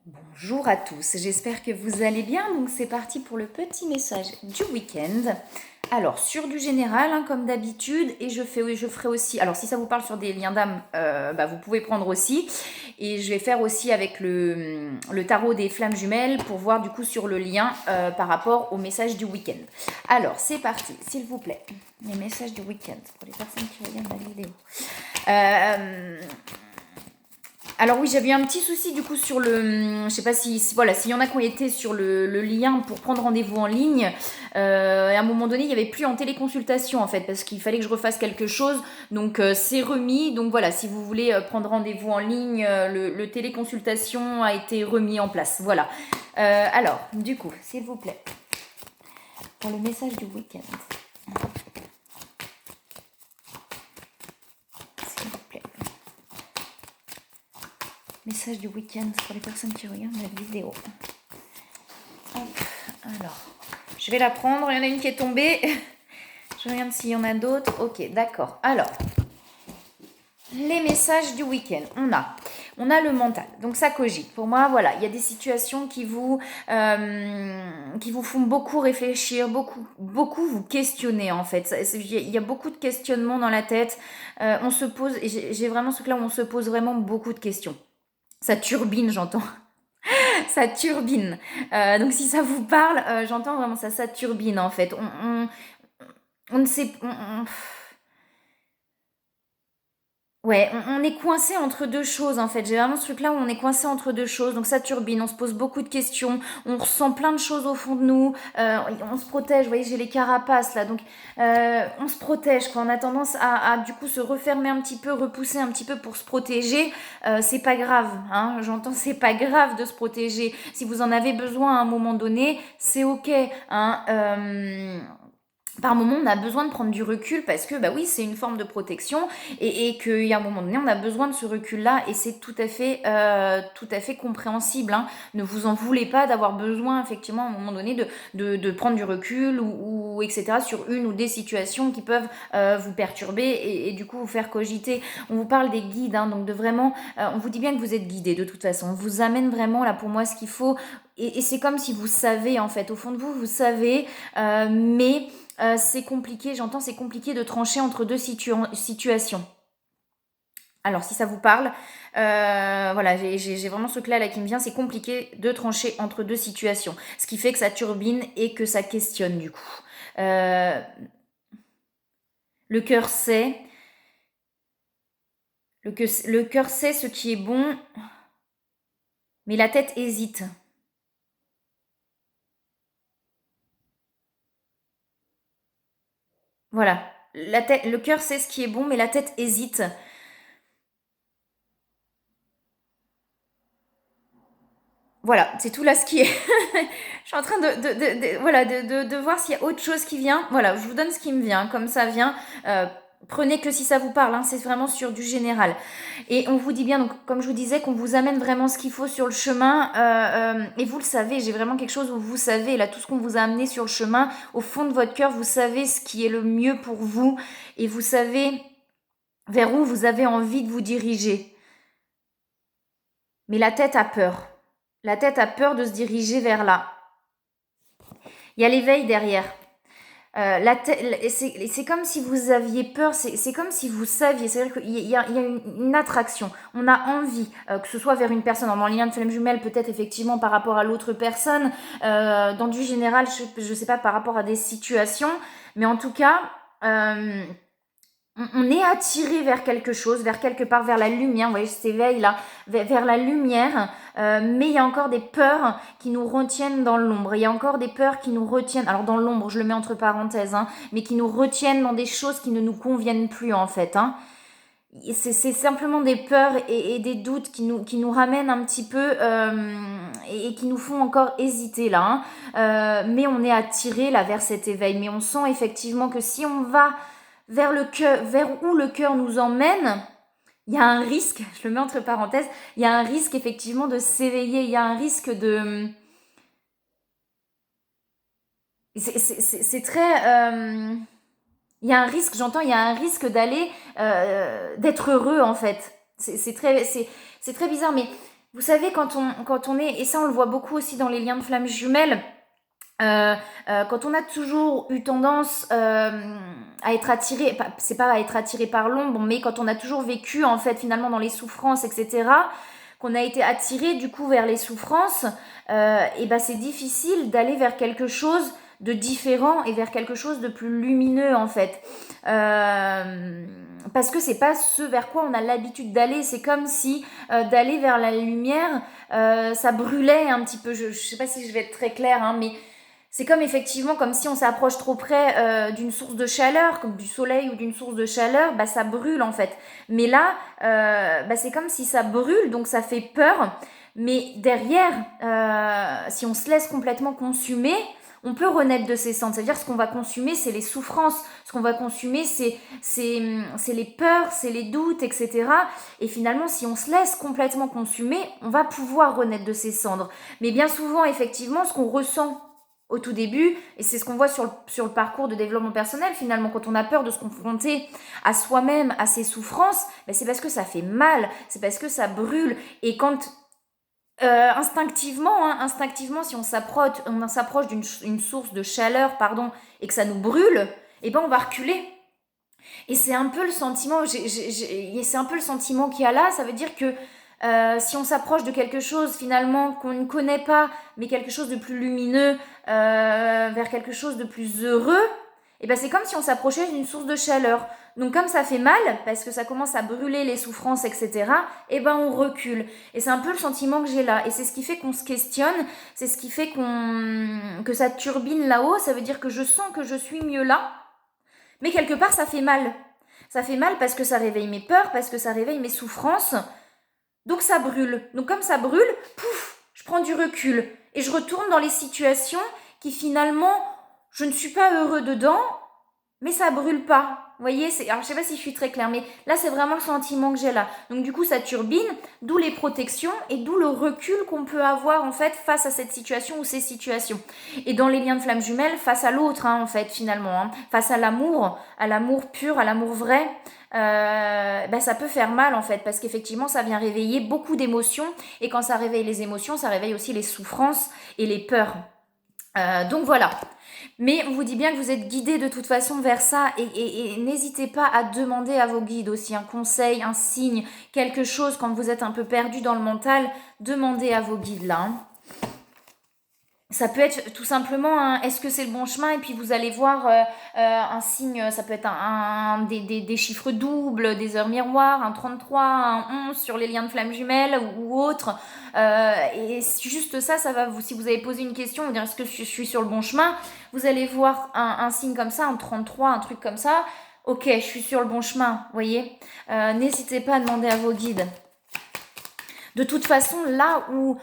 Bonjour à tous, j'espère que vous allez bien. Donc c'est parti pour le petit message du week-end. Alors sur du général, hein, comme d'habitude, et je ferai aussi. Alors si ça vous parle sur des liens d'âme, vous pouvez prendre aussi. Et je vais faire aussi avec le tarot des flammes jumelles pour voir du coup sur le lien par rapport au message du week-end. Alors c'est parti, s'il vous plaît. Les messages du week-end pour les personnes qui regardent la vidéo. Alors oui, j'avais eu un petit souci du coup sur le, je sais pas voilà, s'il y en a qui ont été sur le lien pour prendre rendez-vous en ligne. À un moment donné, il y avait plus en téléconsultation en fait parce qu'il fallait que je refasse quelque chose. Donc c'est remis. Donc voilà, si vous voulez prendre rendez-vous en ligne, le téléconsultation a été remis en place. Voilà. Alors, du coup, s'il vous plaît, pour le message du week-end. S'il vous plaît. Message du week-end pour les personnes qui regardent la vidéo. Hop, alors, je vais la prendre. Il y en a une qui est tombée. Je regarde s'il y en a d'autres. Ok, d'accord. Alors, les messages du week-end. On a le mental. Donc ça cogite. Pour moi, voilà, il y a des situations qui vous font beaucoup réfléchir, beaucoup vous questionner en fait. Il y a beaucoup de questionnements dans la tête. On se pose, et j'ai vraiment ce truc-là où on se pose vraiment beaucoup de questions. Ça turbine, j'entends. Ça turbine. Donc si ça vous parle, j'entends vraiment ça, ça turbine en fait. On ne sait... Ouais, on est coincé entre deux choses en fait. J'ai vraiment ce truc-là où on est coincé entre deux choses. Donc ça turbine, on se pose beaucoup de questions, on ressent plein de choses au fond de nous, on se protège. Vous voyez, j'ai les carapaces là, donc on se protège. Quand on a tendance à du coup se refermer un petit peu, repousser un petit peu pour se protéger, c'est pas grave. Hein, j'entends, c'est pas grave de se protéger. Si vous en avez besoin à un moment donné, c'est ok. Hein, par moment, on a besoin de prendre du recul parce que, bah oui, c'est une forme de protection et qu'il y a un moment donné, on a besoin de ce recul-là et c'est tout à fait compréhensible. Hein. Ne vous en voulez pas d'avoir besoin, effectivement, à un moment donné, de prendre du recul ou etc. sur une ou des situations qui peuvent vous perturber et du coup vous faire cogiter. On vous parle des guides, hein, donc de vraiment, on vous dit bien que vous êtes guidé de toute façon. On vous amène vraiment, là, pour moi, ce qu'il faut. Et c'est comme si vous savez, en fait, au fond de vous, vous savez, mais c'est compliqué, j'entends, c'est compliqué de trancher entre deux situations. Alors, si ça vous parle, voilà, j'ai vraiment ce truc-là là, qui me vient, c'est compliqué de trancher entre deux situations. Ce qui fait que ça turbine et que ça questionne du coup. Euh, le cœur sait, le cœur sait ce qui est bon, mais la tête hésite. Voilà, le cœur sait ce qui est bon, mais la tête hésite. Voilà, c'est tout là ce qui est. Je suis en train voilà, de voir s'il y a autre chose qui vient. Voilà, je vous donne ce qui me vient, comme ça vient. Prenez que si ça vous parle, hein, c'est vraiment sur du général. Et on vous dit bien, donc comme je vous disais, qu'on vous amène vraiment ce qu'il faut sur le chemin. Et vous le savez, j'ai vraiment quelque chose où vous savez, là, tout ce qu'on vous a amené sur le chemin, au fond de votre cœur, vous savez ce qui est le mieux pour vous. Et vous savez vers où vous avez envie de vous diriger. Mais la tête a peur. La tête a peur de se diriger vers là. Il y a l'éveil derrière. C'est comme si vous aviez peur, c'est comme si vous saviez, c'est-à-dire qu'il y a une attraction, on a envie, que ce soit vers une personne, dans le lien de flamme jumelle, peut-être effectivement par rapport à l'autre personne, dans du général, je sais pas, par rapport à des situations, mais en tout cas, on est attiré vers quelque chose, vers quelque part, vers la lumière, vous voyez, cet éveil-là, vers la lumière, mais il y a encore des peurs qui nous retiennent dans l'ombre, il y a encore des peurs qui nous retiennent, alors dans l'ombre, je le mets entre parenthèses, hein, mais qui nous retiennent dans des choses qui ne nous conviennent plus en fait. Hein. C'est simplement des peurs et des doutes qui nous ramènent un petit peu et qui nous font encore hésiter là. Hein. Mais on est attiré là vers cet éveil, mais on sent effectivement que si on va vers le cœur, vers où le cœur nous emmène, il y a un risque, je le mets entre parenthèses, il y a un risque effectivement de s'éveiller, il y a un risque de... C'est très... il y a un risque, j'entends, il y a un risque d'aller, d'être heureux en fait. C'est très bizarre, mais Vous savez, quand on est, et ça on le voit beaucoup aussi dans les liens de flammes jumelles, quand on a toujours eu tendance à être attiré, c'est pas à être attiré par l'ombre, mais quand on a toujours vécu en fait finalement dans les souffrances, etc., qu'on a été attiré du coup vers les souffrances, et ben c'est difficile d'aller vers quelque chose de différent et vers quelque chose de plus lumineux en fait. Parce que c'est pas ce vers quoi on a l'habitude d'aller. C'est comme si d'aller vers la lumière, ça brûlait un petit peu. Je sais pas si je vais être très claire, hein, mais c'est comme effectivement comme si on s'approche trop près d'une source de chaleur, comme du soleil ou d'une source de chaleur, bah ça brûle en fait. Mais là, bah c'est comme si ça brûle, donc ça fait peur. Mais derrière, si on se laisse complètement consumer, on peut renaître de ses cendres. C'est-à-dire ce qu'on va consumer, c'est les souffrances. Ce qu'on va consumer, c'est les peurs, c'est les doutes, etc. Et finalement, si on se laisse complètement consumer, on va pouvoir renaître de ses cendres. Mais bien souvent, effectivement, ce qu'on ressent au tout début, et c'est ce qu'on voit sur le parcours de développement personnel finalement, quand on a peur de se confronter à soi-même, à ses souffrances, ben c'est parce que ça fait mal, c'est parce que ça brûle, et quand instinctivement, si on s'approche d'une source de chaleur, pardon, et que ça nous brûle, et ben on va reculer. Et c'est un peu le sentiment, c'est un peu le sentiment qu'il y a là. Ça veut dire que si on s'approche de quelque chose finalement qu'on ne connaît pas, mais quelque chose de plus lumineux, vers quelque chose de plus heureux, et ben c'est comme si on s'approchait d'une source de chaleur. Donc comme ça fait mal, parce que ça commence à brûler les souffrances, etc., et ben on recule. Et c'est un peu le sentiment que j'ai là. Et c'est ce qui fait qu'on se questionne, c'est ce qui fait que ça turbine là-haut. Ça veut dire que je sens que je suis mieux là, mais quelque part ça fait mal. Ça fait mal parce que ça réveille mes peurs, parce que ça réveille mes souffrances. Donc ça brûle. Donc comme ça brûle, pouf, je prends du recul. Et je retourne dans les situations qui finalement, je ne suis pas heureux dedans, mais ça brûle pas. Vous voyez, alors je sais pas si je suis très claire, mais là c'est vraiment le sentiment que j'ai là. Donc du coup ça turbine, d'où les protections et d'où le recul qu'on peut avoir en fait face à cette situation ou ces situations. Et dans les liens de flammes jumelles, face à l'autre en fait finalement, face à l'amour pur, à l'amour vrai, ça peut faire mal en fait, parce qu'effectivement ça vient réveiller beaucoup d'émotions, et quand ça réveille les émotions, ça réveille aussi les souffrances et les peurs. Donc voilà. Mais on vous dit bien que vous êtes guidé de toute façon vers ça, et n'hésitez pas à demander à vos guides aussi un conseil, un signe, quelque chose quand vous êtes un peu perdu dans le mental, demandez à vos guides là. Ça peut être tout simplement est-ce que c'est le bon chemin, et puis vous allez voir un signe, ça peut être des chiffres doubles, des heures miroirs, un 33, un 11 sur les liens de flammes jumelles ou autre. Et juste ça, ça va vous, si vous avez posé une question, vous dire est-ce que je suis sur le bon chemin, vous allez voir un signe comme ça, un 33, un truc comme ça. Ok, je suis sur le bon chemin, voyez. N'hésitez pas à demander à vos guides. De toute façon, là où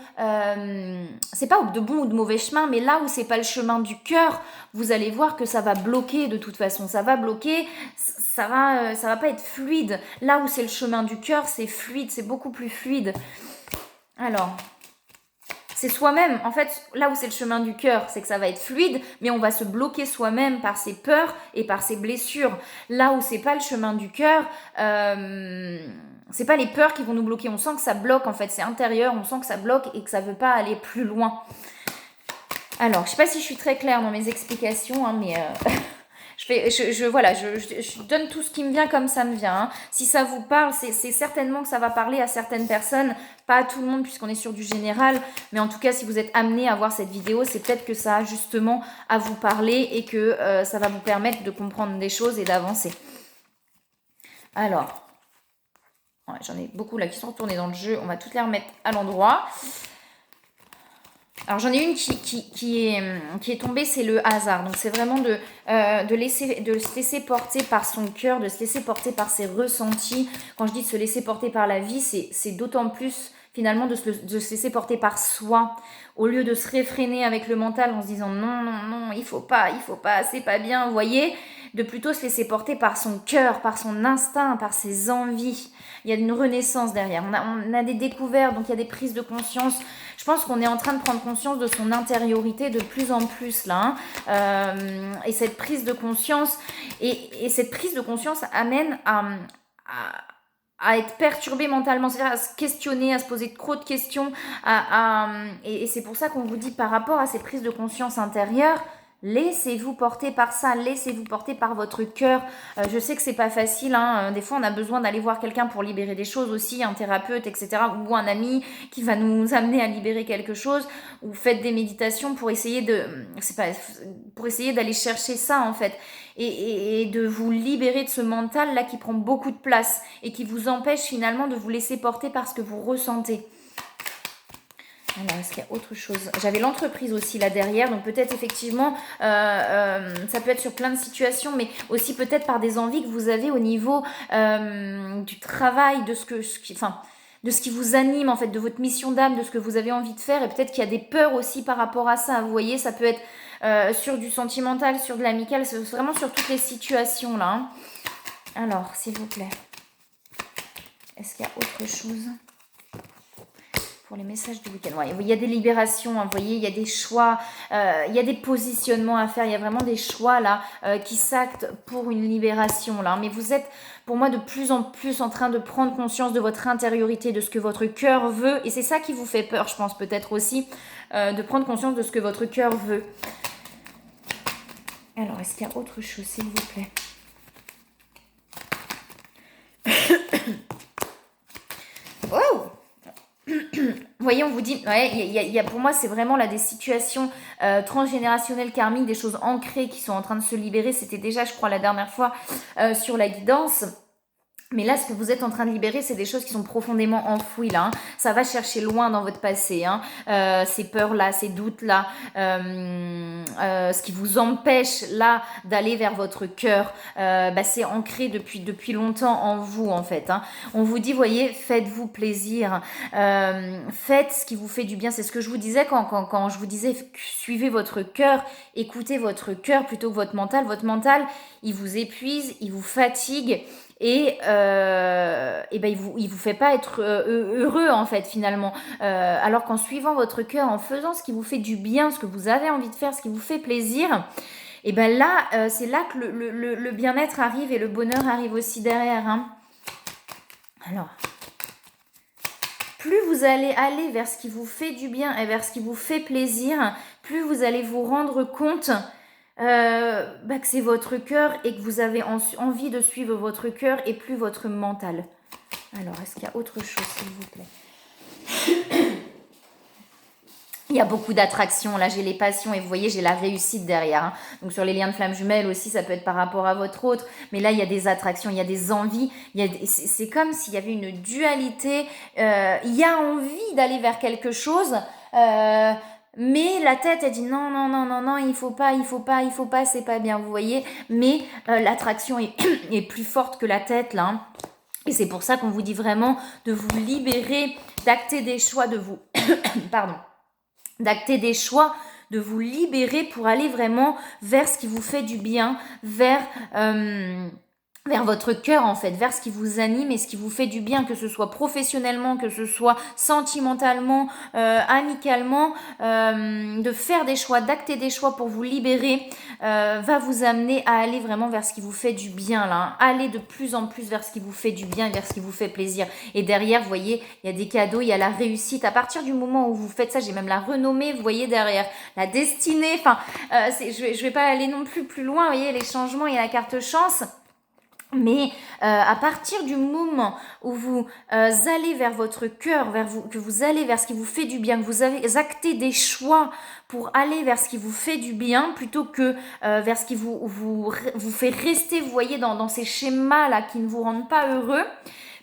c'est pas de bon ou de mauvais chemin, mais là où c'est pas le chemin du cœur, vous allez voir que ça va bloquer de toute façon. Ça va bloquer, ça va pas être fluide. Là où c'est le chemin du cœur, c'est fluide, c'est beaucoup plus fluide. Alors, c'est soi-même. En fait, là où c'est le chemin du cœur, c'est que ça va être fluide, mais on va se bloquer soi-même par ses peurs et par ses blessures. Là où c'est pas le chemin du cœur, c'est pas les peurs qui vont nous bloquer. On sent que ça bloque, en fait, c'est intérieur. On sent que ça bloque et que ça veut pas aller plus loin. Alors, je sais pas si je suis très claire dans mes explications, hein, mais je donne tout ce qui me vient comme ça me vient. Hein. Si ça vous parle, c'est certainement que ça va parler à certaines personnes, pas à tout le monde puisqu'on est sur du général. Mais en tout cas, si vous êtes amené à voir cette vidéo, c'est peut-être que ça a justement à vous parler et que ça va vous permettre de comprendre des choses et d'avancer. Alors, ouais, j'en ai beaucoup là qui sont retournées dans le jeu. On va toutes les remettre à l'endroit. Alors j'en ai une qui est tombée, c'est le hasard. Donc c'est vraiment de se laisser porter par son cœur, de se laisser porter par ses ressentis. Quand je dis de se laisser porter par la vie, c'est d'autant plus finalement de se laisser porter par soi. Au lieu de se réfréner avec le mental en se disant non, il faut pas, c'est pas bien, vous voyez, de plutôt se laisser porter par son cœur, par son instinct, par ses envies. Il y a une renaissance derrière. On a des découvertes, donc il y a des prises de conscience. Je pense qu'on est en train de prendre conscience de son intériorité de plus en plus là. Et cette prise de conscience, et cette prise de conscience amène à être perturbé mentalement, c'est-à-dire à se questionner, à se poser trop de questions. Et c'est pour ça qu'on vous dit par rapport à ces prises de conscience intérieures, laissez-vous porter par ça, laissez-vous porter par votre cœur. Je sais que c'est pas facile, hein. Des fois on a besoin d'aller voir quelqu'un pour libérer des choses aussi, un thérapeute, etc. Ou un ami qui va nous amener à libérer quelque chose. Ou faites des méditations pour essayer pour essayer d'aller chercher ça en fait. Et de vous libérer de ce mental là qui prend beaucoup de place et qui vous empêche finalement de vous laisser porter par ce que vous ressentez. Alors, est-ce qu'il y a autre chose? J'avais l'entreprise aussi là derrière, donc peut-être effectivement, ça peut être sur plein de situations, mais aussi peut-être par des envies que vous avez au niveau du travail, de de ce qui vous anime en fait, de votre mission d'âme, de ce que vous avez envie de faire, et peut-être qu'il y a des peurs aussi par rapport à ça. Vous voyez, ça peut être sur du sentimental, sur de l'amical, c'est vraiment sur toutes les situations là. Hein. Alors, s'il vous plaît, est-ce qu'il y a autre chose? Pour les messages du week-end. Ouais, il y a des libérations, hein, vous voyez, il y a des choix, il y a des positionnements à faire, il y a vraiment des choix là qui s'actent pour une libération là. Mais vous êtes, pour moi, de plus en plus en train de prendre conscience de votre intériorité, de ce que votre cœur veut. Et c'est ça qui vous fait peur, je pense, peut-être aussi, de prendre conscience de ce que votre cœur veut. Alors, est-ce qu'il y a autre chose, s'il vous plaît? Wow! Vous voyez, on vous dit, ouais, pour moi, c'est vraiment là des situations transgénérationnelles karmiques, des choses ancrées qui sont en train de se libérer. C'était déjà, je crois, la dernière fois sur la guidance. Mais là, ce que vous êtes en train de libérer, c'est des choses qui sont profondément enfouies là. Hein. Ça va chercher loin dans votre passé. Hein. Ces peurs-là, ces doutes-là, ce qui vous empêche là d'aller vers votre cœur, c'est ancré depuis longtemps en vous en fait. Hein. On vous dit, voyez, faites-vous plaisir, faites ce qui vous fait du bien. C'est ce que je vous disais quand je vous disais, suivez votre cœur, écoutez votre cœur plutôt que votre mental. Votre mental, il vous épuise, il vous fatigue. Et il vous fait pas être heureux en fait finalement. Alors qu'en suivant votre cœur, en faisant ce qui vous fait du bien, ce que vous avez envie de faire, ce qui vous fait plaisir, et ben là, c'est là que le bien-être arrive et le bonheur arrive aussi derrière. Hein. Alors, plus vous allez aller vers ce qui vous fait du bien et vers ce qui vous fait plaisir, plus vous allez vous rendre compte que c'est votre cœur et que vous avez envie de suivre votre cœur et plus votre mental. Alors, est-ce qu'il y a autre chose, s'il vous plaît? Il y a beaucoup d'attractions, là j'ai les passions et vous voyez j'ai la réussite derrière. Hein. Donc sur les liens de flammes jumelles aussi ça peut être par rapport à votre autre, mais là il y a des attractions, il y a des envies, c'est comme s'il y avait une dualité, il y a envie d'aller vers quelque chose, mais la tête, elle dit non, non, non, non, non, il faut pas, c'est pas bien, vous voyez. Mais l'attraction est plus forte que la tête, là. Hein. Et c'est pour ça qu'on vous dit vraiment de vous libérer, d'acter des choix, Pardon. D'acter des choix, de vous libérer pour aller vraiment vers ce qui vous fait du bien, vers votre cœur en fait, vers ce qui vous anime et ce qui vous fait du bien, que ce soit professionnellement, que ce soit sentimentalement, amicalement, de faire des choix, d'acter des choix pour vous libérer, va vous amener à aller vraiment vers ce qui vous fait du bien là. Hein. Allez de plus en plus vers ce qui vous fait du bien, vers ce qui vous fait plaisir. Et derrière, vous voyez, il y a des cadeaux, il y a la réussite. À partir du moment où vous faites ça, j'ai même la renommée, vous voyez derrière, la destinée. Enfin, je vais pas aller non plus loin, vous voyez, les changements, il y a la carte chance. Mais à partir du moment où vous allez vers votre cœur, que vous allez vers ce qui vous fait du bien, que vous avez acté des choix pour aller vers ce qui vous fait du bien, plutôt que vers ce qui vous fait rester, vous voyez, dans ces schémas-là qui ne vous rendent pas heureux,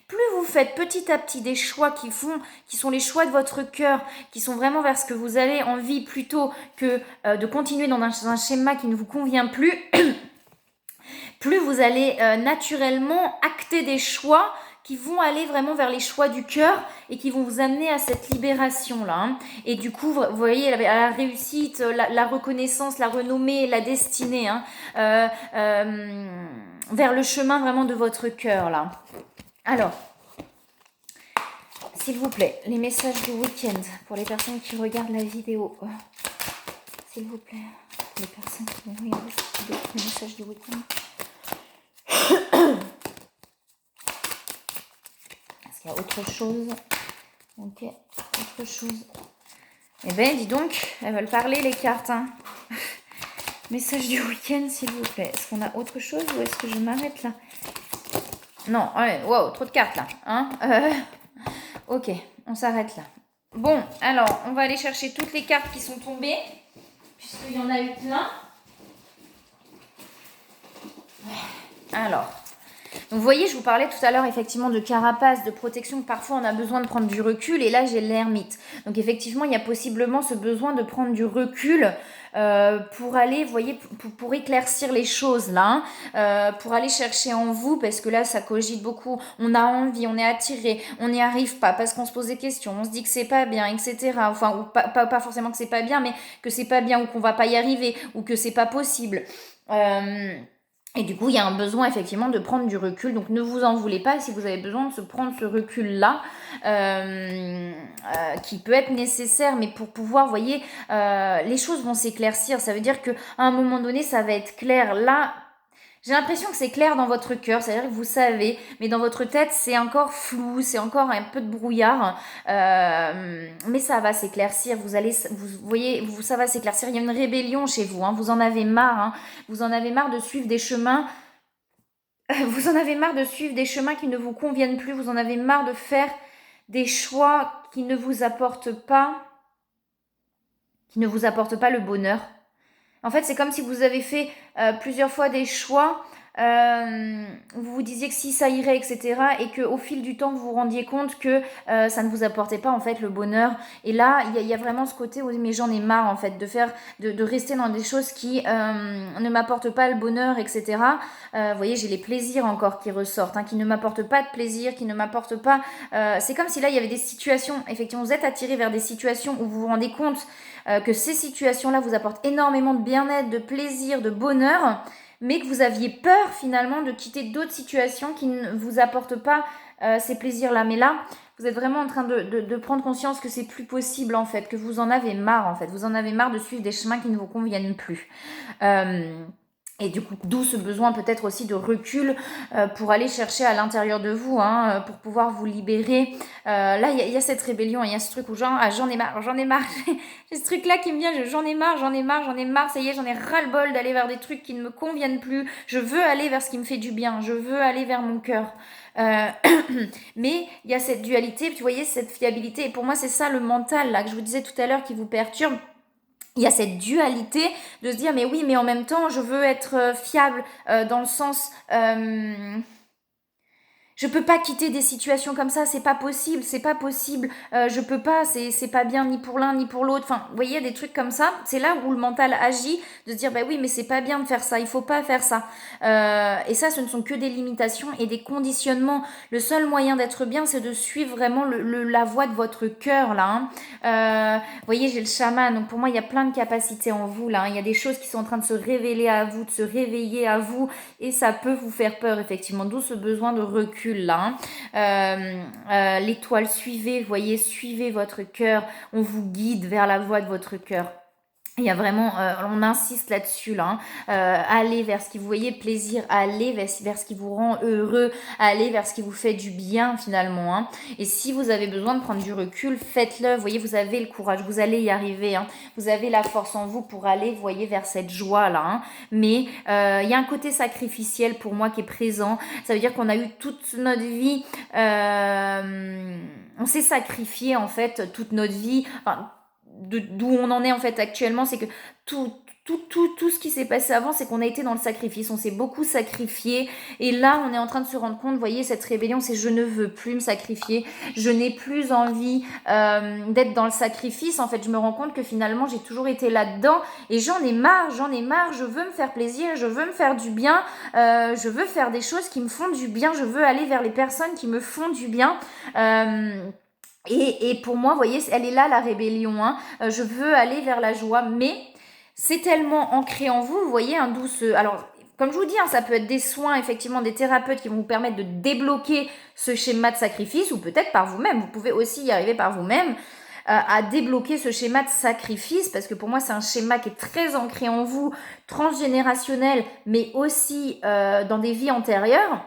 plus vous faites petit à petit des choix qui sont les choix de votre cœur, qui sont vraiment vers ce que vous avez envie, plutôt que de continuer dans un schéma qui ne vous convient plus, plus vous allez naturellement acter des choix qui vont aller vraiment vers les choix du cœur et qui vont vous amener à cette libération-là. Hein. Et du coup, vous voyez, la réussite, la reconnaissance, la renommée, la destinée, hein, vers le chemin vraiment de votre cœur, là. Alors, s'il vous plaît, les messages du week-end pour les personnes qui regardent la vidéo. S'il vous plaît, les personnes qui regardent cette vidéo, les messages du week-end. Il y a autre chose. Ok, autre chose. Eh ben, dis donc, elles veulent parler les cartes. Hein. Message du week-end, s'il vous plaît. Est-ce qu'on a autre chose ou est-ce que je m'arrête là? Non, ouais, wow, trop de cartes là. Hein ok, on s'arrête là. Bon, alors, on va aller chercher toutes les cartes qui sont tombées, puisqu'il y en a eu plein. Alors, donc vous voyez, je vous parlais tout à l'heure effectivement de carapace, de protection, que parfois on a besoin de prendre du recul, et là j'ai l'ermite. Donc effectivement, il y a possiblement ce besoin de prendre du recul pour aller, vous voyez, pour éclaircir les choses là, pour aller chercher en vous, parce que là ça cogite beaucoup, on a envie, on est attiré, on n'y arrive pas, parce qu'on se pose des questions, on se dit que c'est pas bien, etc. Enfin, ou pas forcément que c'est pas bien, mais que c'est pas bien, ou qu'on va pas y arriver, ou que c'est pas possible. Et du coup, il y a un besoin effectivement de prendre du recul. Donc ne vous en voulez pas si vous avez besoin de se prendre ce recul-là, qui peut être nécessaire, mais pour pouvoir, vous voyez, les choses vont s'éclaircir. Ça veut dire qu'à un moment donné, ça va être clair. Là, j'ai l'impression que c'est clair dans votre cœur, c'est-à-dire que vous savez, mais dans votre tête, c'est encore flou, c'est encore un peu de brouillard, mais ça va s'éclaircir, vous voyez, ça va s'éclaircir, il y a une rébellion chez vous, hein, vous en avez marre, hein, vous en avez marre de suivre des chemins, vous en avez marre de suivre des chemins qui ne vous conviennent plus, vous en avez marre de faire des choix qui ne vous apportent pas le bonheur. En fait, c'est comme si vous avez fait plusieurs fois des choix, vous vous disiez que si ça irait, etc. Et qu'au fil du temps, vous vous rendiez compte que ça ne vous apportait pas en fait le bonheur. Et là, il y a vraiment ce côté où mais j'en ai marre en fait de rester dans des choses qui ne m'apportent pas le bonheur, etc. Vous voyez, j'ai les plaisirs encore qui ressortent, hein, qui ne m'apportent pas de plaisir, qui ne m'apportent pas... c'est comme si là, il y avait des situations, effectivement, vous êtes attiré vers des situations où vous vous rendez compte que ces situations-là vous apportent énormément de bien-être, de plaisir, de bonheur, mais que vous aviez peur finalement de quitter d'autres situations qui ne vous apportent pas ces plaisirs-là. Mais là, vous êtes vraiment en train de prendre conscience que c'est plus possible en fait, que vous en avez marre en fait, vous en avez marre de suivre des chemins qui ne vous conviennent plus. Et du coup, d'où ce besoin peut-être aussi de recul pour aller chercher à l'intérieur de vous, hein, pour pouvoir vous libérer. Là, il y a cette rébellion, il y a ce truc où genre, ah, j'en ai marre. J'ai ce truc-là qui me vient, j'en ai marre, ça y est, j'en ai ras-le-bol d'aller vers des trucs qui ne me conviennent plus. Je veux aller vers ce qui me fait du bien, je veux aller vers mon cœur. Mais il y a cette dualité, tu voyez, cette fiabilité. Et pour moi, c'est ça le mental, là, que je vous disais tout à l'heure, qui vous perturbe. Il y a cette dualité de se dire mais oui mais en même temps je veux être fiable dans le sens je peux pas quitter des situations comme ça, c'est pas possible, je peux pas, c'est pas bien ni pour l'un ni pour l'autre. Enfin, vous voyez, des trucs comme ça, c'est là où le mental agit, de se dire, bah oui, mais c'est pas bien de faire ça, il faut pas faire ça. Et ça, ce ne sont que des limitations et des conditionnements. Le seul moyen d'être bien, c'est de suivre vraiment la voie de votre cœur, là. Hein. Vous voyez, j'ai le chaman, donc pour moi, il y a plein de capacités en vous, là. Hein. Il y a des choses qui sont en train de se révéler à vous, de se réveiller à vous, et ça peut vous faire peur, effectivement, d'où ce besoin de recul. Là, hein. L'étoile, suivez votre cœur, on vous guide vers la voie de votre cœur. Il y a vraiment, on insiste là-dessus, là. Hein. Allez vers ce qui vous voyez plaisir, allez vers ce qui vous rend heureux, allez vers ce qui vous fait du bien finalement. Hein. Et si vous avez besoin de prendre du recul, faites-le. Vous voyez, vous avez le courage, vous allez y arriver. Hein. Vous avez la force en vous pour aller, vous voyez, vers cette joie-là. Hein. Mais il y a un côté sacrificiel pour moi qui est présent. Ça veut dire qu'on a eu toute notre vie, on s'est sacrifié en fait toute notre vie. Enfin, d'où on en est en fait actuellement, c'est que tout ce qui s'est passé avant, c'est qu'on a été dans le sacrifice, on s'est beaucoup sacrifié, et là on est en train de se rendre compte, vous voyez, cette rébellion, c'est je ne veux plus me sacrifier, je n'ai plus envie d'être dans le sacrifice, en fait, je me rends compte que finalement j'ai toujours été là-dedans, et j'en ai marre, je veux me faire plaisir, je veux me faire du bien, je veux faire des choses qui me font du bien, je veux aller vers les personnes qui me font du bien, et pour moi, vous voyez, elle est là la rébellion. Hein. Je veux aller vers la joie, mais c'est tellement ancré en vous, vous voyez, un douce... Alors, comme je vous dis, hein, ça peut être des soins, effectivement, des thérapeutes qui vont vous permettre de débloquer ce schéma de sacrifice, ou peut-être par vous-même. Vous pouvez aussi y arriver par vous-même. à débloquer ce schéma de sacrifice, parce que pour moi c'est un schéma qui est très ancré en vous, transgénérationnel, mais aussi dans des vies antérieures.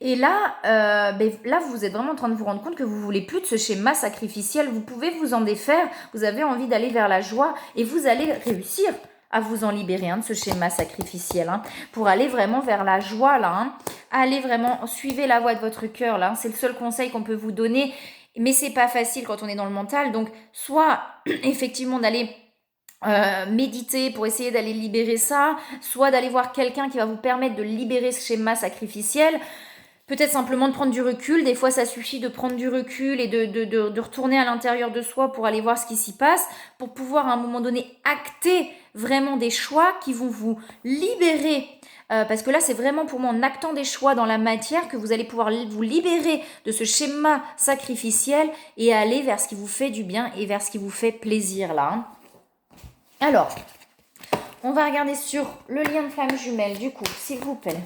Et là, là, vous êtes vraiment en train de vous rendre compte que vous voulez plus de ce schéma sacrificiel. Vous pouvez vous en défaire, vous avez envie d'aller vers la joie et vous allez réussir à vous en libérer de ce schéma sacrificiel, pour aller vraiment vers la joie, là. Allez vraiment, suivez la voie de votre cœur, là. C'est le seul conseil qu'on peut vous donner, mais c'est pas facile quand on est dans le mental. Donc, soit effectivement d'aller méditer pour essayer d'aller libérer ça, soit d'aller voir quelqu'un qui va vous permettre de libérer ce schéma sacrificiel. Peut-être simplement de prendre du recul. Des fois, ça suffit de prendre du recul et de retourner à l'intérieur de soi pour aller voir ce qui s'y passe, pour pouvoir à un moment donné acter vraiment des choix qui vont vous libérer. Parce que là, c'est vraiment pour moi en actant des choix dans la matière que vous allez pouvoir vous libérer de ce schéma sacrificiel et aller vers ce qui vous fait du bien et vers ce qui vous fait plaisir là. Alors, on va regarder sur le lien de flamme jumelle du coup, s'il vous plaît.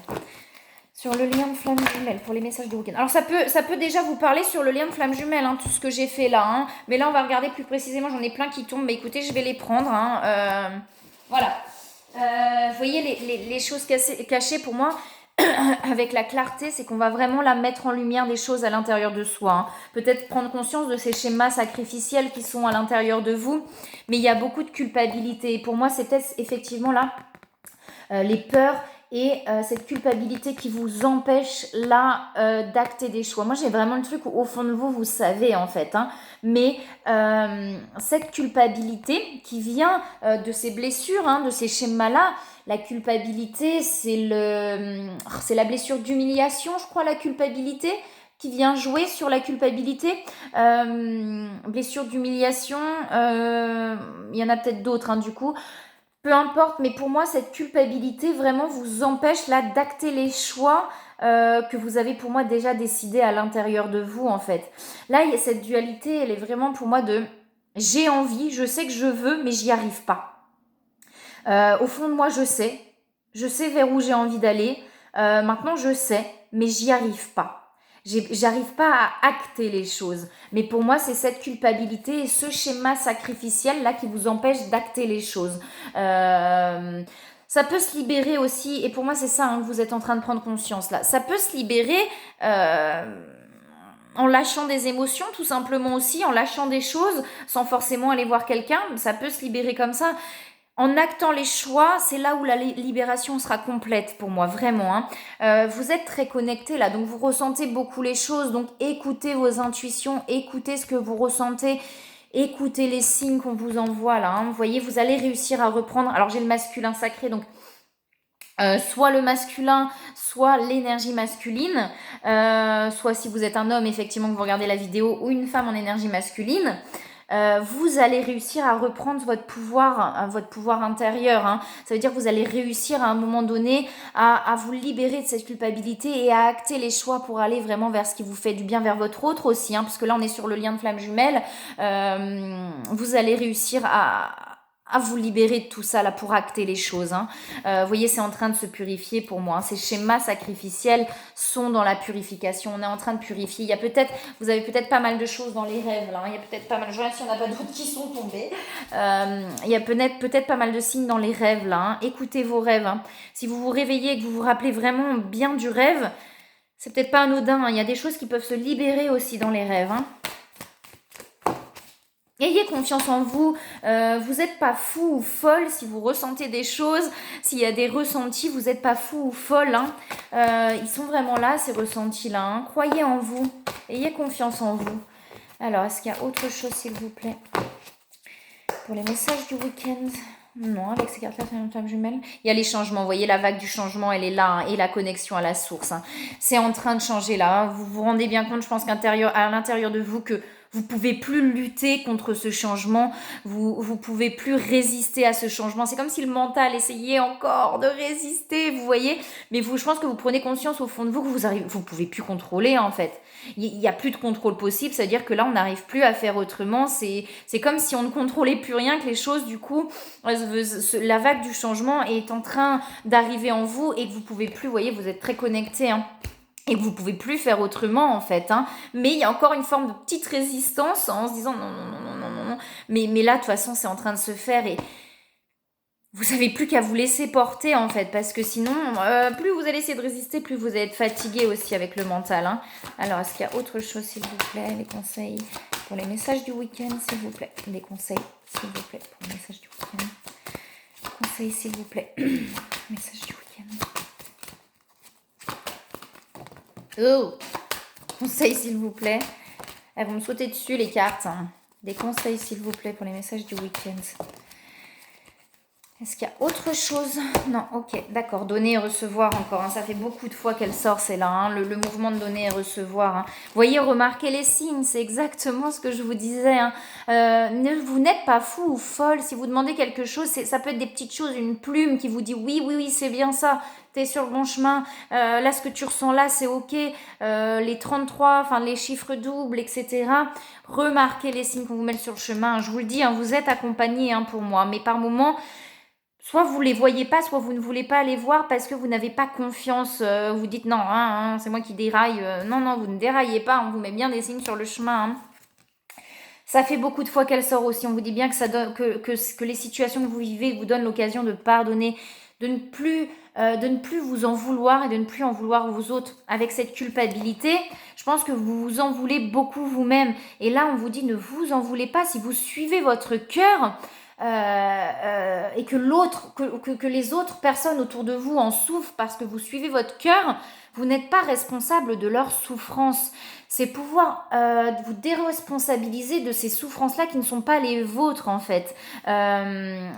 Sur le lien de flamme jumelle pour les messages de week-end. Alors ça peut déjà vous parler sur le lien de flamme jumelle, tout ce que j'ai fait là. Mais là on va regarder plus précisément, j'en ai plein qui tombent. Mais écoutez, je vais les prendre. Voilà. Vous voyez les choses cachées pour moi avec la clarté, c'est qu'on va vraiment la mettre en lumière des choses à l'intérieur de soi. Peut-être prendre conscience de ces schémas sacrificiels qui sont à l'intérieur de vous. Mais il y a beaucoup de culpabilité. Et pour moi, c'est peut-être effectivement là les peurs et cette culpabilité qui vous empêche là d'acter des choix. Moi j'ai vraiment le truc où au fond de vous, vous savez en fait, mais cette culpabilité qui vient de ces blessures, de ces schémas-là, la culpabilité c'est la blessure d'humiliation, je crois, la culpabilité qui vient jouer sur la culpabilité, blessure d'humiliation, il y en a peut-être d'autres du coup. Peu importe, mais pour moi, cette culpabilité vraiment vous empêche là d'acter les choix que vous avez pour moi déjà décidé à l'intérieur de vous en fait. Là, il y a cette dualité, elle est vraiment pour moi de j'ai envie, je sais que je veux, mais j'y arrive pas. Au fond de moi, je sais vers où j'ai envie d'aller. Maintenant, je sais, mais j'y arrive pas. J'arrive pas à acter les choses. Mais pour moi, c'est cette culpabilité et ce schéma sacrificiel là qui vous empêche d'acter les choses. Ça peut se libérer aussi, et pour moi, c'est ça que vous êtes en train de prendre conscience là. Ça peut se libérer en lâchant des émotions, tout simplement aussi, en lâchant des choses, sans forcément aller voir quelqu'un. Ça peut se libérer comme ça. En actant les choix, c'est là où la libération sera complète pour moi, vraiment. Vous êtes très connecté là, donc vous ressentez beaucoup les choses. Donc écoutez vos intuitions, écoutez ce que vous ressentez, écoutez les signes qu'on vous envoie là. Vous voyez, vous allez réussir à reprendre. Alors j'ai le masculin sacré, donc soit le masculin, soit l'énergie masculine, soit si vous êtes un homme, effectivement, que vous regardez la vidéo, ou une femme en énergie masculine. Vous allez réussir à reprendre votre pouvoir intérieur. Ça veut dire que vous allez réussir à un moment donné à vous libérer de cette culpabilité et à acter les choix pour aller vraiment vers ce qui vous fait du bien, vers votre autre aussi, parce que là on est sur le lien de flamme jumelle. Vous allez réussir à vous libérer de tout ça là pour acter les choses. Vous voyez, c'est en train de se purifier pour moi. Ces schémas sacrificiels sont dans la purification. On est en train de purifier. Vous avez peut-être pas mal de choses dans les rêves là. Il y a peut-être pas mal. Je regarde s'il n'y en a pas d'autres qui sont tombés. Il y a peut-être pas mal de signes dans les rêves là. Écoutez vos rêves. Si vous vous réveillez et que vous vous rappelez vraiment bien du rêve, c'est peut-être pas anodin. Il y a des choses qui peuvent se libérer aussi dans les rêves. Ayez confiance en vous, vous n'êtes pas fou ou folle si vous ressentez des choses, s'il y a des ressentis, vous n'êtes pas fou ou folle. Ils sont vraiment là, ces ressentis-là. Croyez en vous, ayez confiance en vous. Alors, est-ce qu'il y a autre chose, s'il vous plaît, pour les messages du week-end? Non, avec ces cartes-là, flamme jumelle. Il y a les changements, vous voyez, la vague du changement, elle est là, et la connexion à la source. C'est en train de changer là. Vous vous rendez bien compte, je pense à l'intérieur de vous, que vous pouvez plus lutter contre ce changement, vous pouvez plus résister à ce changement. C'est comme si le mental essayait encore de résister, vous voyez. Mais je pense que vous prenez conscience au fond de vous que vous pouvez plus contrôler en fait. Il n'y a plus de contrôle possible, c'est-à-dire que là on n'arrive plus à faire autrement. C'est comme si on ne contrôlait plus rien, que les choses du coup, la vague du changement est en train d'arriver en vous et que vous pouvez plus, vous voyez, vous êtes très connectés. Et que vous pouvez plus faire autrement en fait. Mais il y a encore une forme de petite résistance en se disant non, mais là, de toute façon, c'est en train de se faire et vous n'avez plus qu'à vous laisser porter en fait, parce que sinon, plus vous allez essayer de résister, plus vous allez être fatigué aussi avec le mental. Hein. Alors, est-ce qu'il y a autre chose, s'il vous plaît, les conseils pour les messages du week-end, s'il vous plaît, les conseils, s'il vous plaît, pour les messages du week-end, conseils, s'il vous plaît, messages du week-end. Oh, conseils, s'il vous plaît. Elles vont me sauter dessus les cartes. Hein. Des conseils, s'il vous plaît, pour les messages du week-end. Est-ce qu'il y a autre chose? Non, ok, d'accord. Donner et recevoir encore. Hein. Ça fait beaucoup de fois qu'elle sort, c'est là. Hein. Le mouvement de donner et recevoir. Hein. Voyez, remarquez les signes. C'est exactement ce que je vous disais. Hein. Vous n'êtes pas fou ou folle. Si vous demandez quelque chose, ça peut être des petites choses. Une plume qui vous dit oui, c'est bien ça. T'es sur le bon chemin. Là, ce que tu ressens là, c'est ok. Les 33, enfin les chiffres doubles, etc. Remarquez les signes qu'on vous met sur le chemin. Je vous le dis, hein, vous êtes accompagné hein, pour moi. Mais par moments... Soit vous ne les voyez pas, soit vous ne voulez pas les voir parce que vous n'avez pas confiance. Vous dites non, hein, c'est moi qui déraille. Non, vous ne déraillez pas. On vous met bien des signes sur le chemin. Hein. Ça fait beaucoup de fois qu'elle sort aussi. On vous dit bien que, ça donne, que les situations que vous vivez vous donnent l'occasion de pardonner, de ne plus vous en vouloir et de ne plus en vouloir aux autres. Avec cette culpabilité, je pense que vous vous en voulez beaucoup vous-même. Et là, on vous dit ne vous en voulez pas si vous suivez votre cœur. Et que les autres personnes autour de vous en souffrent parce que vous suivez votre cœur, vous n'êtes pas responsable de leur souffrance. C'est pouvoir vous déresponsabiliser de ces souffrances-là qui ne sont pas les vôtres en fait.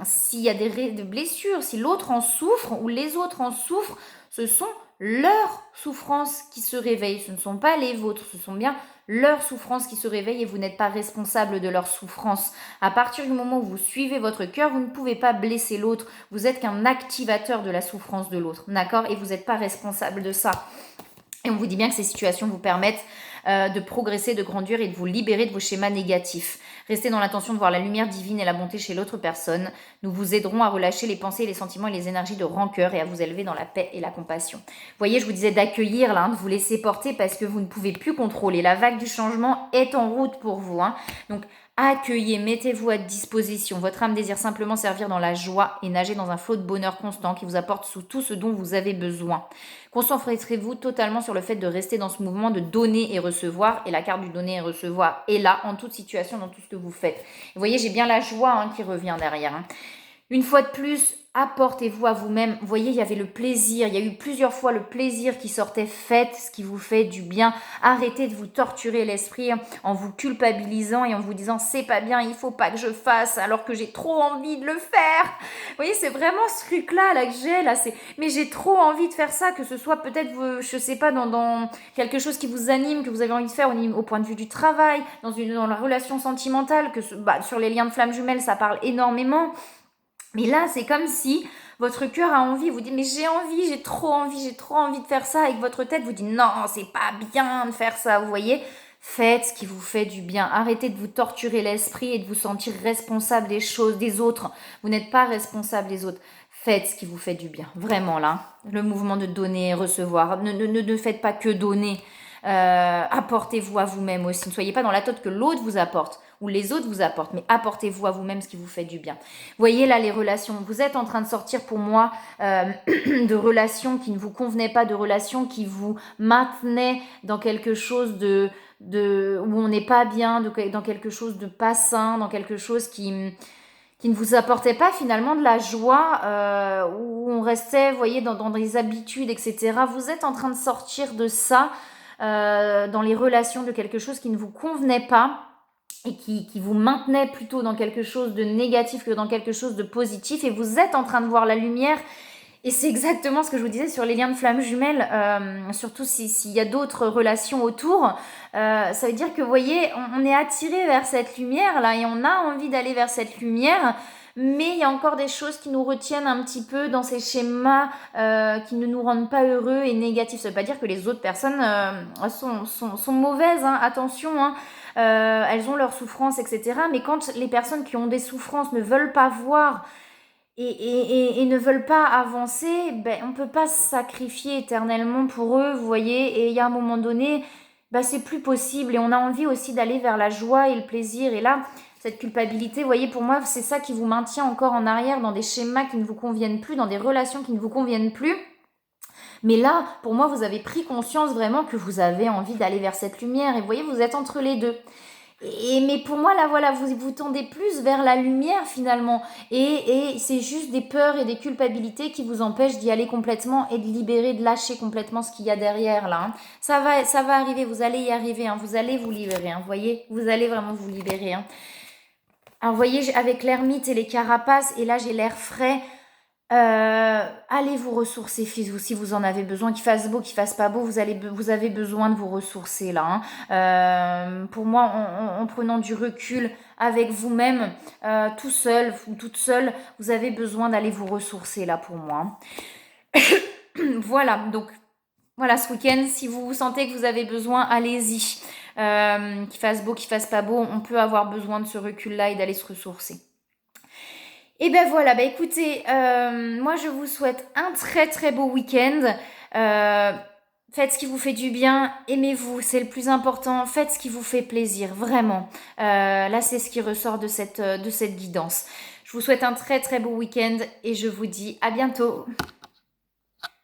S'il y a des blessures, si l'autre en souffre ou les autres en souffrent, ce sont leurs souffrances qui se réveillent, ce ne sont pas les vôtres, ce sont bien leurs souffrances qui se réveillent et vous n'êtes pas responsable de leurs souffrances. À partir du moment où vous suivez votre cœur, vous ne pouvez pas blesser l'autre, vous êtes qu'un activateur de la souffrance de l'autre, d'accord? Et vous n'êtes pas responsable de ça. Et on vous dit bien que ces situations vous permettent de progresser, de grandir et de vous libérer de vos schémas négatifs. Restez dans l'intention de voir la lumière divine et la bonté chez l'autre personne. Nous vous aiderons à relâcher les pensées, les sentiments et les énergies de rancœur et à vous élever dans la paix et la compassion. Vous voyez, je vous disais d'accueillir, là, hein, de vous laisser porter parce que vous ne pouvez plus contrôler. La vague du changement est en route pour vous. Hein. Donc, accueillez, mettez-vous à disposition. Votre âme désire simplement servir dans la joie et nager dans un flot de bonheur constant qui vous apporte tout ce dont vous avez besoin. Concentrez-vous totalement sur le fait de rester dans ce mouvement de donner et recevoir. Et la carte du donner et recevoir est là en toute situation, dans tout ce que vous faites. Vous voyez, j'ai bien la joie hein, qui revient derrière. Hein. Une fois de plus, apportez-vous à vous-même. Vous voyez, il y avait le plaisir. Il y a eu plusieurs fois le plaisir qui sortait. Faites ce qui vous fait du bien. Arrêtez de vous torturer l'esprit en vous culpabilisant et en vous disant c'est pas bien, il faut pas que je fasse alors que j'ai trop envie de le faire. Vous voyez, c'est vraiment ce truc-là là, que j'ai. Là, mais j'ai trop envie de faire ça, que ce soit peut-être, je sais pas, dans quelque chose qui vous anime, que vous avez envie de faire au point de vue du travail, dans la relation sentimentale, sur les liens de flammes jumelles, ça parle énormément. Mais là, c'est comme si votre cœur a envie, vous dit mais j'ai trop envie de faire ça, et que votre tête vous dit non, c'est pas bien de faire ça, vous voyez. Faites ce qui vous fait du bien. Arrêtez de vous torturer l'esprit et de vous sentir responsable des choses des autres. Vous n'êtes pas responsable des autres. Faites ce qui vous fait du bien. Vraiment là, le mouvement de donner et recevoir. Ne faites pas que donner. Apportez-vous à vous-même aussi. Ne soyez pas dans l'attente que l'autre vous apporte ou les autres vous apportent, mais apportez-vous à vous-même ce qui vous fait du bien. Voyez là les relations, vous êtes en train de sortir pour moi de relations qui ne vous convenaient pas, de relations qui vous maintenaient dans quelque chose où on n'est pas bien, dans quelque chose de pas sain, dans quelque chose qui ne vous apportait pas finalement de la joie, où on restait, vous voyez, dans des habitudes, etc. Vous êtes en train de sortir de ça, dans les relations, de quelque chose qui ne vous convenait pas et qui vous maintenait plutôt dans quelque chose de négatif que dans quelque chose de positif, et vous êtes en train de voir la lumière. Et c'est exactement ce que je vous disais sur les liens de flammes jumelles, surtout s'il y a d'autres relations autour. Ça veut dire que, vous voyez, on est attiré vers cette lumière-là et on a envie d'aller vers cette lumière, mais il y a encore des choses qui nous retiennent un petit peu dans ces schémas qui ne nous rendent pas heureux et négatifs. Ça ne veut pas dire que les autres personnes sont mauvaises, hein, attention, hein. Elles ont leurs souffrances, etc. Mais quand les personnes qui ont des souffrances ne veulent pas voir et ne veulent pas avancer, ben, on ne peut pas se sacrifier éternellement pour eux, vous voyez. Et il y a un moment donné, ben, c'est plus possible. Et on a envie aussi d'aller vers la joie et le plaisir. Et là, cette culpabilité. Vous voyez, pour moi, c'est ça qui vous maintient encore en arrière dans des schémas qui ne vous conviennent plus, dans des relations qui ne vous conviennent plus. Mais là, pour moi, vous avez pris conscience vraiment que vous avez envie d'aller vers cette lumière. Et vous voyez, vous êtes entre les deux. Mais pour moi, là, voilà, vous tendez plus vers la lumière finalement. Et c'est juste des peurs et des culpabilités qui vous empêchent d'y aller complètement et de libérer, de lâcher complètement ce qu'il y a derrière là. Hein. Ça va arriver, vous allez y arriver, hein, vous allez vous libérer, hein, vous voyez, vous allez vraiment vous libérer. Hein. Alors vous voyez, avec l'ermite et les carapaces, et là j'ai l'air frais. Allez vous ressourcer si vous en avez besoin, qu'il fasse beau, qu'il fasse pas beau, vous avez besoin de vous ressourcer là. Hein. Pour moi, en prenant du recul avec vous-même, tout seul ou toute seule, vous avez besoin d'aller vous ressourcer là pour moi. Voilà, donc voilà ce week-end, si vous sentez que vous avez besoin, allez-y. Qu'il fasse beau, qu'il fasse pas beau, on peut avoir besoin de ce recul-là et d'aller se ressourcer. Et ben voilà, écoutez, moi je vous souhaite un très très beau week-end. Faites ce qui vous fait du bien, aimez-vous, c'est le plus important. Faites ce qui vous fait plaisir, vraiment. Là, c'est ce qui ressort de cette guidance. Je vous souhaite un très très beau week-end et je vous dis à bientôt.